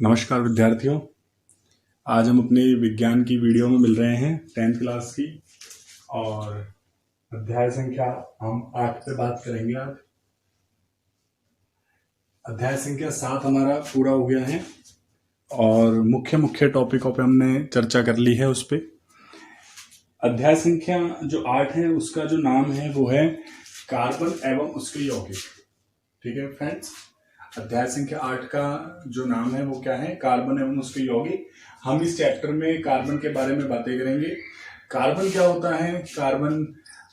नमस्कार विद्यार्थियों। आज हम अपनी विज्ञान की वीडियो में मिल रहे हैं 10th क्लास की, और अध्याय संख्या हम 8 पे बात करेंगे। आज अध्याय संख्या 7 हमारा पूरा हो गया है और मुख्य टॉपिकों पे हमने चर्चा कर ली है। उस पे अध्याय संख्या जो 8 है उसका जो नाम है वो है कार्बन एवं उसके यौगिक। ठीक है फ्रेंड्स, अध्याय संख्या 8 का जो नाम है वो क्या है? कार्बन एवं उसके यौगिक। हम इस चैप्टर में कार्बन के बारे में बातें करेंगे। कार्बन क्या होता है? कार्बन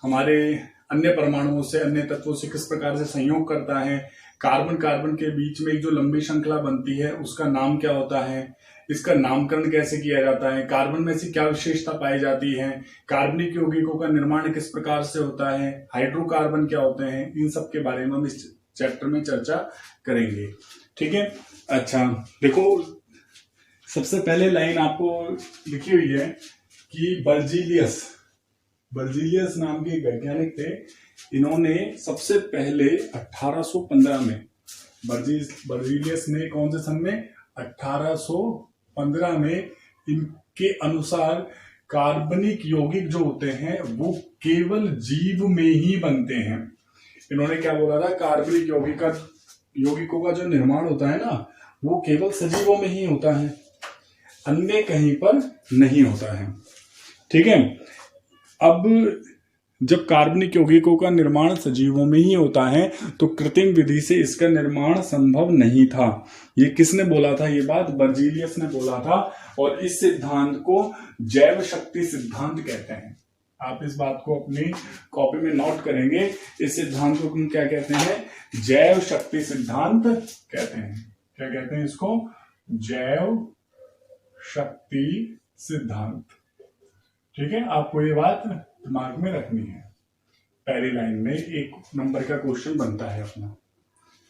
हमारे अन्य परमाणुओं से, अन्य तत्वों से किस प्रकार से संयोग करता है। कार्बन के बीच में एक जो लंबी श्रृंखला बनती है उसका नाम क्या होता है, इसका नामकरण कैसे किया जाता है, कार्बन में से क्या विशेषता पाई जाती है, कार्बनिक यौगिकों का निर्माण किस प्रकार से होता है, हाइड्रोकार्बन क्या होते हैं, इन सब के बारे में हम इस चैप्टर में चर्चा करेंगे। ठीक है। अच्छा देखो, सबसे पहले लाइन आपको लिखी हुई है कि बर्जीलियस नाम के एक वैज्ञानिक थे। इन्होंने सबसे पहले 1815 में, बर्जीलियस ने कौन से सन में? 1815 में इनके अनुसार कार्बनिक यौगिक जो होते हैं वो केवल जीव में ही बनते हैं। इन्होंने क्या बोला था? कार्बनिक यौगिकों का जो निर्माण होता है ना वो केवल सजीवों में ही होता है, अन्य कहीं पर नहीं होता है। ठीक है। अब जब कार्बनिक यौगिकों का निर्माण सजीवों में ही होता है तो कृत्रिम विधि से इसका निर्माण संभव नहीं था। ये किसने बोला था? ये बात बर्जीलियस ने बोला था, और इस सिद्धांत को जैव शक्ति सिद्धांत कहते हैं। आप इस बात को अपनी कॉपी में नोट करेंगे। इस सिद्धांत को हम क्या कहते हैं? जैव शक्ति सिद्धांत कहते हैं। क्या कहते हैं इसको? जैव शक्ति सिद्धांत। ठीक है, आपको ये बात दिमाग में रखनी है। पहली लाइन में 1 नंबर का क्वेश्चन बनता है अपना।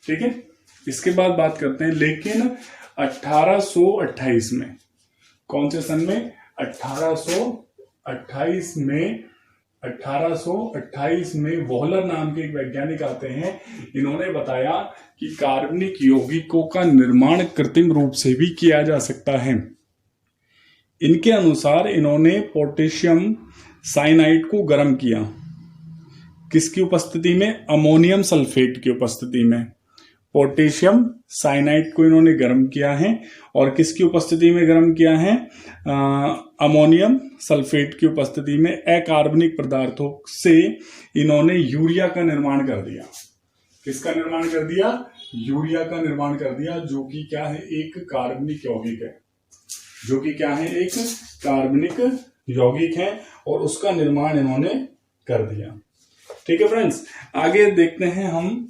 ठीक है। इसके बाद बात करते हैं, लेकिन 1828 में, कौन से सन में? 1828 में वॉलर नाम के एक वैज्ञानिक आते हैं। इन्होंने बताया कि कार्बनिक यौगिकों का निर्माण कृत्रिम रूप से भी किया जा सकता है। इनके अनुसार इन्होंने पोटेशियम साइनाइड को गर्म किया। किसकी उपस्थिति में? अमोनियम सल्फेट की उपस्थिति में पोटेशियम साइनाइड को इन्होंने गर्म किया है। और किसकी उपस्थिति में गर्म किया है? अमोनियम सल्फेट की उपस्थिति में अकार्बनिक पदार्थों से इन्होंने यूरिया का निर्माण कर दिया। किसका निर्माण कर दिया? यूरिया का निर्माण कर दिया, जो कि क्या है? एक कार्बनिक यौगिक है। जो कि क्या है? एक कार्बनिक यौगिक है, और उसका निर्माण इन्होंने कर दिया। ठीक है फ्रेंड्स, आगे देखते हैं हम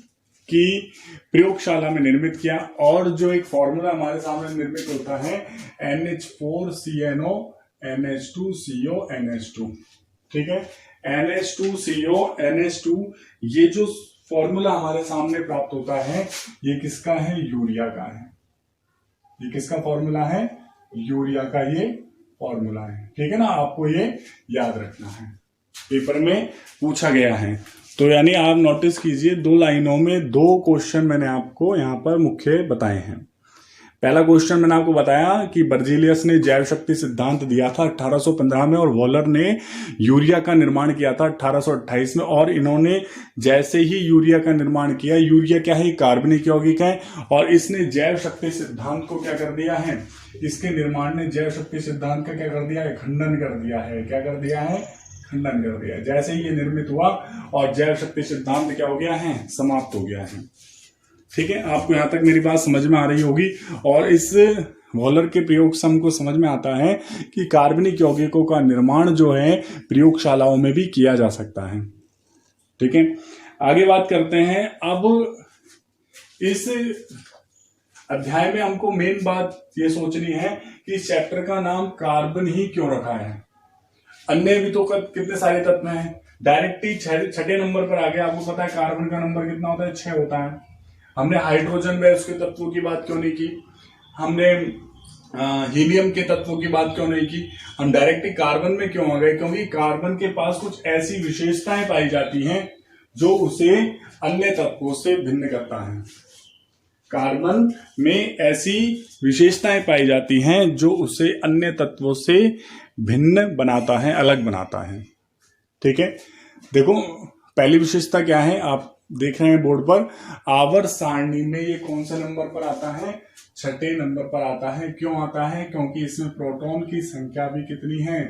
कि प्रयोगशाला में निर्मित किया, और जो एक फॉर्मूला हमारे सामने निर्मित होता है NH4CNO NH2CO NH2। ठीक है, NH2CO NH2, ये जो फॉर्मूला हमारे सामने प्राप्त होता है ये किसका है? यूरिया का है। ये किसका फॉर्मूला है? यूरिया का ये फॉर्मूला है। ठीक है ना, आपको ये याद रखना है, पेपर में पूछा गया है। तो यानी आप नोटिस कीजिए, 2 लाइनों में 2 क्वेश्चन मैंने आपको यहाँ पर मुख्य बताए हैं। पहला क्वेश्चन मैंने आपको बताया कि बर्जीलियस ने जैव शक्ति सिद्धांत दिया था 1815 में, और वॉलर ने यूरिया का निर्माण किया था 1828 में। और इन्होंने जैसे ही यूरिया का निर्माण किया, यूरिया क्या है? कार्बनिक यौगिक है, और इसने जैव शक्ति सिद्धांत को क्या कर दिया है? इसके निर्माण ने जैव शक्ति सिद्धांत का क्या कर दिया है? खंडन कर दिया है। क्या कर दिया है? खंडन कर दिया। जैसे ही ये निर्मित हुआ और जैव शक्ति सिद्धांत क्या हो गया है? समाप्त हो गया है। ठीक है, आपको यहां तक मेरी बात समझ में आ रही होगी। और इस वॉलर के प्रयोग से हमको समझ में आता है कि कार्बनिक यौगिकों का निर्माण जो है प्रयोगशालाओं में भी किया जा सकता है। ठीक है, आगे बात करते हैं। अब इस अध्याय में हमको मेन बात ये सोचनी है कि इस चैप्टर का नाम कार्बन ही क्यों रखा है। अन्य भी तो कितने सारे तत्व हैं। डायरेक्ट ही 6ठे नंबर पर आ गया। आपको पता है कार्बन का नंबर कितना होता है? 6 होता है। हमने हाइड्रोजन में उसके तत्वों की बात क्यों नहीं की? हमने हीलियम के तत्वों की बात क्यों नहीं की? हम डायरेक्ट ही कार्बन में क्यों आ गए? क्योंकि कार्बन के पास कुछ ऐसी विशेषताएं पाई जाती हैं जो उसे अन्य तत्वों से भिन्न करता है। कार्बन में ऐसी विशेषताएं पाई जाती हैं जो उसे अन्य तत्वों से भिन्न बनाता है, अलग बनाता है। ठीक है, देखो पहली विशेषता क्या है, आप देख रहे हैं बोर्ड पर, आवर्त सारणी में ये कौन सा नंबर पर आता है, छठे नंबर पर आता है। क्यों आता है, क्योंकि इसमें प्रोटॉन की संख्या भी कितनी है,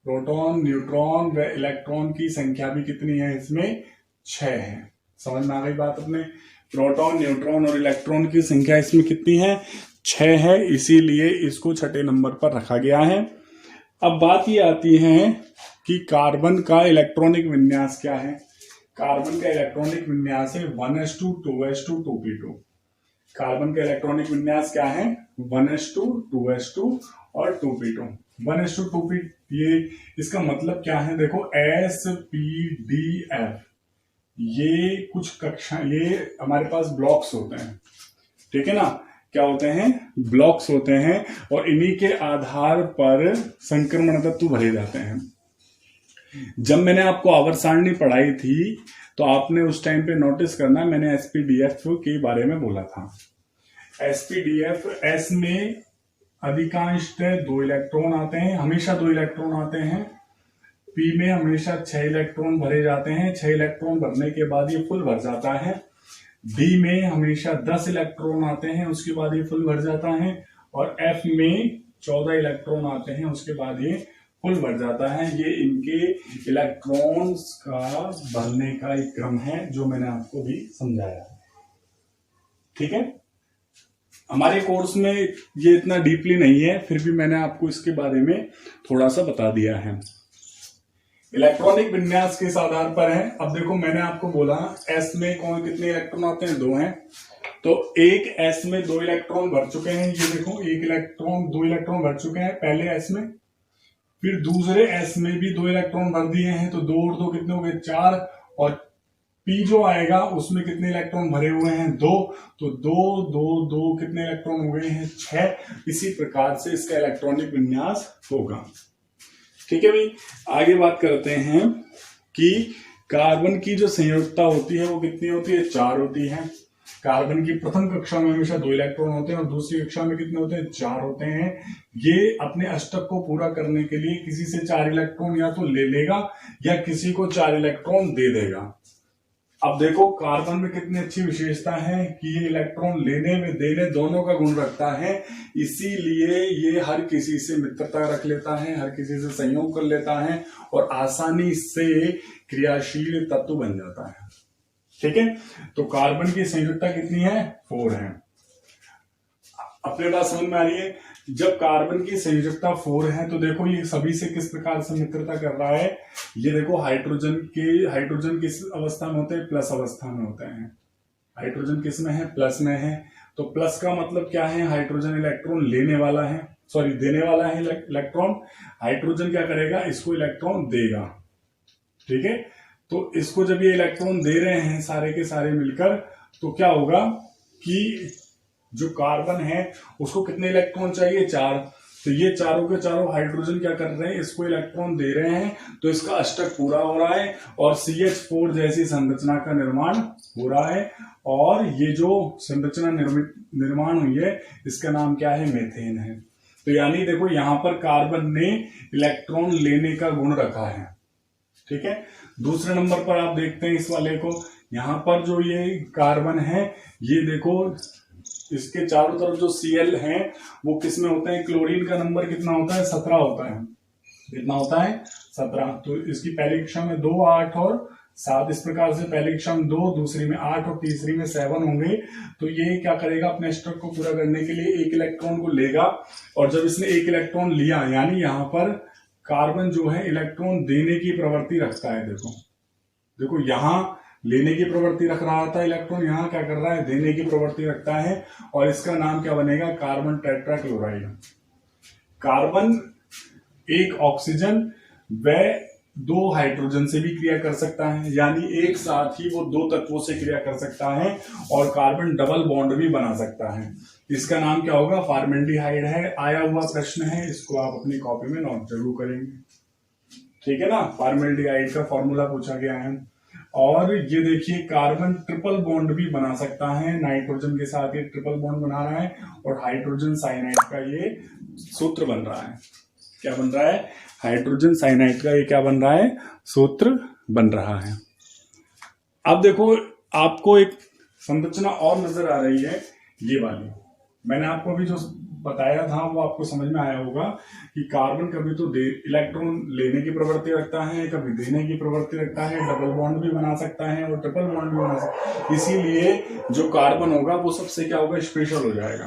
प्रोटॉन, न्यूट्रॉन व इलेक्ट्रॉन की संख्या भी कितनी है, इसमें 6 है। समझ में आ गई बात अपने, प्रोटॉन, न्यूट्रॉन और इलेक्ट्रॉन की संख्या इसमें कितनी है, 6 है, इसीलिए इसको छठे नंबर पर रखा गया है। अब बात ये आती है कि कार्बन का इलेक्ट्रॉनिक विन्यास क्या है। कार्बन का इलेक्ट्रॉनिक विन्यास है 1s2 2s2 2p2। कार्बन का इलेक्ट्रॉनिक विन्यास क्या है, 1s2 2s2 और 2p2। 1s2 2p, ये इसका मतलब क्या है, देखो sp-d-f, ये कुछ कक्षा, ये हमारे पास ब्लॉक्स होते हैं, ठीक है ना, क्या होते हैं, ब्लॉक्स होते हैं, और इन्हीं के आधार पर संक्रमण तत्व भरे जाते हैं। जब मैंने आपको आवर्त सारणी पढ़ाई थी तो आपने उस टाइम पे नोटिस करना, मैंने sp-df के बारे में बोला था। sp-df, s में अधिकांशतः 2 इलेक्ट्रॉन आते हैं, हमेशा 2 इलेक्ट्रॉन आते हैं। p में हमेशा 6 इलेक्ट्रॉन भरे जाते हैं, 6 इलेक्ट्रॉन भरने के बाद ये फुल भर जाता है। d में हमेशा 10 इलेक्ट्रॉन आते हैं, उसके बाद ये फुल भर जाता है। और f में 14 इलेक्ट्रॉन आते हैं, उसके बाद ये फुल भर जाता है। ये इनके इलेक्ट्रॉन्स का भरने का एक क्रम है जो मैंने आपको भी समझाया। ठीक है, हमारे कोर्स में ये इतना डीपली नहीं है, फिर भी मैंने आपको इसके बारे में थोड़ा सा बता दिया है। इलेक्ट्रॉनिक विन्यास किस आधार पर है, अब देखो मैंने आपको बोला s में कौन कितने इलेक्ट्रॉन आते हैं, 2 हैं, तो एक s में 2 इलेक्ट्रॉन भर चुके हैं। ये देखो 2 इलेक्ट्रॉन भर चुके हैं पहले s में, फिर दूसरे s में भी 2 इलेक्ट्रॉन भर दिए हैं, तो 2 और 2 कितने हो गए, 4, और p जो आएगा उसमें कितने इलेक्ट्रॉन भरे हुए हैं, 2, तो 2 2 2 कितने इलेक्ट्रॉन हो गए हैं, 6। इसी प्रकार से इसका इलेक्ट्रॉनिक विन्यास होगा। ठीक है भाई, आगे बात करते हैं कि कार्बन की जो संयोजकता होती है वो कितनी होती है, 4 होती है। कार्बन की प्रथम कक्षा में हमेशा 2 इलेक्ट्रॉन होते हैं और दूसरी कक्षा में कितने होते हैं, 4 होते हैं। ये अपने अष्टक को पूरा करने के लिए किसी से 4 इलेक्ट्रॉन या तो ले लेगा या किसी को 4 इलेक्ट्रॉन दे देगा। अब देखो कार्बन में कितनी अच्छी विशेषता है कि ये इलेक्ट्रॉन लेने में देने दोनों का गुण रखता है, इसीलिए ये हर किसी से मित्रता रख लेता है, हर किसी से संयोग कर लेता है और आसानी से क्रियाशील तत्व बन जाता है। ठीक है, तो कार्बन की संयोजकता कितनी है, 4 है। अपने बात समझ में आ रही है, जब कार्बन की संयोजकता 4 है तो देखो ये सभी से किस प्रकार से मित्रता कर रहा है। ये देखो हाइड्रोजन किस अवस्था में होते हैं, प्लस अवस्था में होते हैं। हाइड्रोजन किस में है, प्लस में है, तो प्लस का मतलब क्या है, हाइड्रोजन इलेक्ट्रॉन देने वाला है इलेक्ट्रॉन। हाइड्रोजन क्या करेगा, इसको इलेक्ट्रॉन देगा। ठीक है, तो इसको जब ये इलेक्ट्रॉन दे रहे हैं सारे के सारे मिलकर, तो क्या होगा कि जो कार्बन है उसको कितने इलेक्ट्रॉन चाहिए, 4, तो ये चारों के चारों हाइड्रोजन क्या कर रहे हैं, इसको इलेक्ट्रॉन दे रहे हैं, तो इसका अष्टक पूरा हो रहा है और CH4 जैसी संरचना का निर्माण हो रहा है। और ये जो संरचना निर्माण हुई है इसका नाम क्या है, मेथेन है। तो यानी देखो यहां पर कार्बन ने इलेक्ट्रॉन लेने का गुण रखा है। ठीक है, दूसरे नंबर पर आप देखते हैं इस वाले को, यहां पर जो ये कार्बन है, ये देखो इसके चारों तरफ जो Cl हैं वो किस में होते हैं, क्लोरीन का नंबर कितना होता है, 17 होता है। कितना होता है, 17। तो इसकी पहली कक्षा में 2, 8 और 7, इस प्रकार से पहली कक्षा में 2, दूसरी में 8 और तीसरी में 7 होंगे। तो ये क्या करेगा, अपने स्ट्रक को पूरा करने के लिए 1 इलेक्ट्रॉन को लेगा, और जब इसने 1 इलेक्ट्रॉन लिया, यानी यहाँ पर कार्बन जो है इलेक्ट्रॉन देने की प्रवृत्ति रखता है। देखो यहाँ लेने की प्रवृत्ति रख रहा था इलेक्ट्रॉन, यहाँ क्या कर रहा है, देने की प्रवृत्ति रखता है, और इसका नाम क्या बनेगा, कार्बन टेट्राक्लोराइड। कार्बन एक ऑक्सीजन व 2 हाइड्रोजन से भी क्रिया कर सकता है, यानी एक साथ ही वो 2 तत्वों से क्रिया कर सकता है, और कार्बन डबल बॉन्ड भी बना सकता है। इसका नाम क्या होगा, फॉर्मेल्डिहाइड है। आया हुआ प्रश्न है, इसको आप अपनी कॉपी में नोट जरूर करेंगे। ठीक है ना, फॉर्मेल्डिहाइड का फॉर्मूला पूछा गया है। और ये देखिए कार्बन ट्रिपल बॉन्ड भी बना सकता है, नाइट्रोजन के साथ ये ट्रिपल बॉन्ड बना रहा है और हाइड्रोजन साइनाइड का ये सूत्र बन रहा है। क्या बन रहा है? हाइड्रोजन साइनाइड का ये क्या बन रहा है? सूत्र बन रहा है। अब देखो आपको एक संरचना और नजर आ रही है, ये वाली। मैंने आपको अभी जो बताया था वो आपको समझ में आया होगा कि कार्बन कभी तो इलेक्ट्रॉन लेने की प्रवृत्ति रखता है, कभी देने की प्रवृत्ति रखता है, डबल बॉन्ड भी बना सकता है और ट्रिपल बॉन्ड भी बना सकता है। इसीलिए जो कार्बन होगा वो सबसे क्या होगा? स्पेशल हो जाएगा।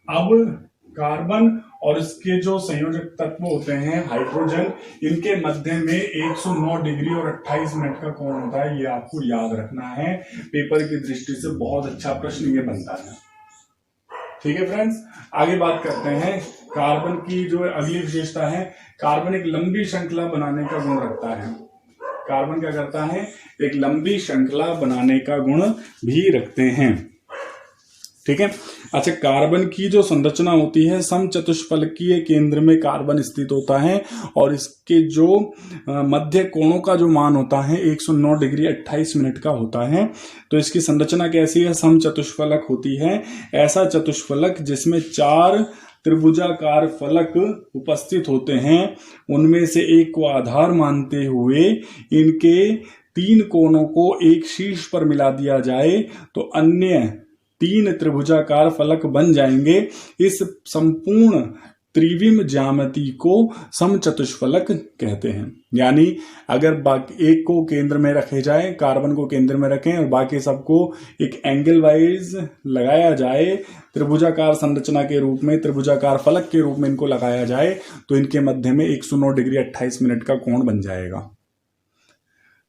अब कार्बन और इसके जो संयोजक तत्व होते हैं हाइड्रोजन, इनके मध्य में 109 डिग्री और 28 मिनट का कोण होता है। ये आपको याद रखना है, पेपर की दृष्टि से बहुत अच्छा प्रश्न ये बनता है। ठीक है फ्रेंड्स, आगे बात करते हैं। कार्बन की जो अगली विशेषता है, कार्बन एक लंबी श्रृंखला बनाने का गुण रखता है। कार्बन क्या करता है? एक लंबी श्रृंखला बनाने का गुण भी रखते हैं। ठीक है। अच्छा, कार्बन की जो संरचना होती है, समचतुष्फलकीय केंद्र में कार्बन स्थित होता है और इसके जो मध्य कोणों का जो मान होता है 109 डिग्री 28 मिनट का होता है। तो इसकी संरचना कैसी है? समचतुष्फलक होती है। ऐसा चतुष्फलक जिसमें 4 त्रिभुजाकार फलक उपस्थित होते हैं, उनमें से एक को आधार मानते हुए इनके 3 कोनों को एक शीर्ष पर मिला दिया जाए तो अन्य 3 त्रिभुजाकार फलक बन जाएंगे। इस संपूर्ण त्रिविम ज्यामिति को समचतुष्फलक कहते हैं। यानी अगर बाकी एक को केंद्र में रखे जाए, कार्बन को केंद्र में रखें और बाकी सबको एक एंगल वाइज लगाया जाए, त्रिभुजाकार संरचना के रूप में, त्रिभुजाकार फलक के रूप में इनको लगाया जाए, तो इनके मध्य में 109 डिग्री 28 मिनट का कोण बन जाएगा।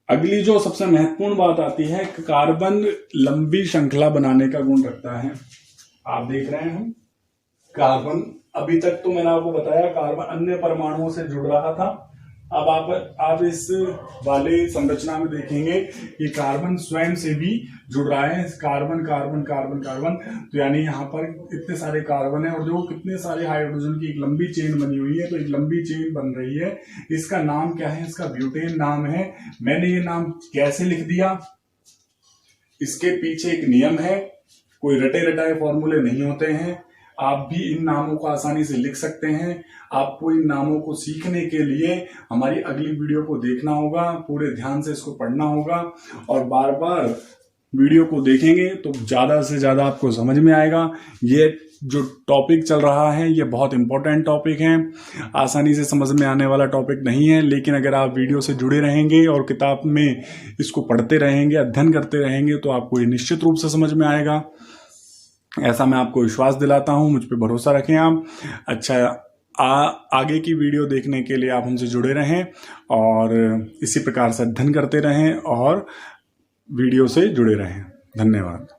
अगली जो सबसे महत्वपूर्ण बात आती है, कार्बन लंबी श्रृंखला बनाने का गुण रखता है। आप देख रहे हैं कार्बन, अभी तक तो मैंने आपको बताया कार्बन अन्य परमाणुओं से जुड़ रहा था। अब आप इस वाले संरचना में देखेंगे कि कार्बन स्वयं से भी जुड़ रहा है। कार्बन कार्बन कार्बन कार्बन, तो यानी यहाँ पर इतने सारे कार्बन है और जो कितने सारे हाइड्रोजन की एक लंबी चेन बनी हुई है। तो एक लंबी चेन बन रही है। इसका नाम क्या है? इसका ब्यूटेन नाम है। मैंने ये नाम कैसे लिख दिया? इसके पीछे एक नियम है, कोई रटे रटाए फॉर्मूले नहीं होते हैं। आप भी इन नामों को आसानी से लिख सकते हैं। आपको इन नामों को सीखने के लिए हमारी अगली वीडियो को देखना होगा, पूरे ध्यान से इसको पढ़ना होगा और बार बार वीडियो को देखेंगे तो ज्यादा से ज्यादा आपको समझ में आएगा। ये जो टॉपिक चल रहा है ये बहुत इंपॉर्टेंट टॉपिक है, आसानी से समझ में आने वाला टॉपिक नहीं है। लेकिन अगर आप वीडियो से जुड़े रहेंगे और किताब में इसको पढ़ते रहेंगे, अध्ययन करते रहेंगे, तो आपको ये निश्चित रूप से समझ में आएगा। ऐसा मैं आपको विश्वास दिलाता हूं, मुझ पे भरोसा रखें आप। अच्छा, आगे की वीडियो देखने के लिए आप हमसे जुड़े रहें और इसी प्रकार से अध्ययन करते रहें और वीडियो से जुड़े रहें। धन्यवाद।